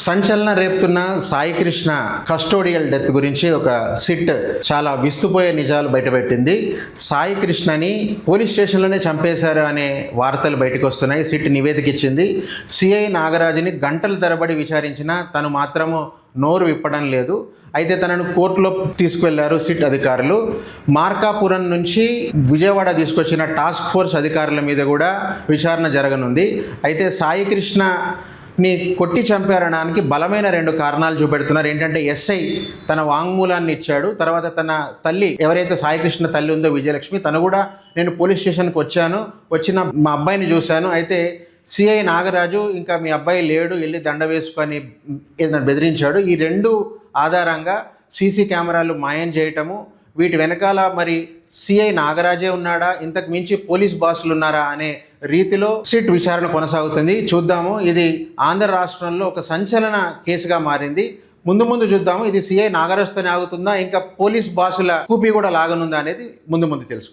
సంచలనం రేపుతున్న Sai Krishna custodial death గురించి ఒక సిట్ చాలా విస్తుపోయే నిజాలు బయటపెట్టింది. సాయి కృష్ణని పోలీస్ స్టేషన్లోనే చంపేశారు అనే వార్తలు బయటకు వస్తున్నాయి. సిట్ నివేదిక ఇచ్చింది. సిఐ నాగరాజుని గంటల తరబడి విచారించినా తను మాత్రము నోరు విప్పడం లేదు. అయితే తనను కోర్టులో తీసుకువెళ్లారు సిట్ అధికారులు. మార్కాపురం నుంచి విజయవాడ తీసుకొచ్చిన టాస్క్ ఫోర్స్ అధికారుల మీద కూడా విచారణ జరగనుంది. అయితే సాయి కృష్ణని కొట్టి చంపారనడానికి బలమైన 2 కారణాలు చూపెడుతున్నారు. ఏంటంటే ఎస్ఐ తన వాంగ్మూలాన్ని ఇచ్చాడు. తర్వాత తన తల్లి, ఎవరైతే సాయి కృష్ణ తల్లి ఉందో విజయలక్ష్మి, తను కూడా నేను పోలీస్ స్టేషన్కి వచ్చిన మా అబ్బాయిని చూశాను. అయితే సిఐ నాగరాజు ఇంకా మీ అబ్బాయి లేడు, వెళ్ళి దండ వేసుకొని ఏదైనా బెదిరించాడు. ఈ 2 ఆధారంగా సీసీ కెమెరాలు మాయం చేయటము, వీటి వెనకాల మరి సిఐ నాగరాజే ఉన్నాడా, ఇంతకు మించి పోలీస్ బాసులు ఉన్నారా అనే రీతిలో సిట్ విచారణ కొనసాగుతుంది. చూద్దాము. ఇది ఆంధ్ర రాష్ట్రంలో ఒక సంచలన కేసుగా మారింది. ముందు చూద్దాము ఇది సిఐ నాగరాజుతోనే ఆగుతుందా, ఇంకా పోలీస్ బాసుల కూపీ కూడా లాగనుందా అనేది ముందు తెలుసు.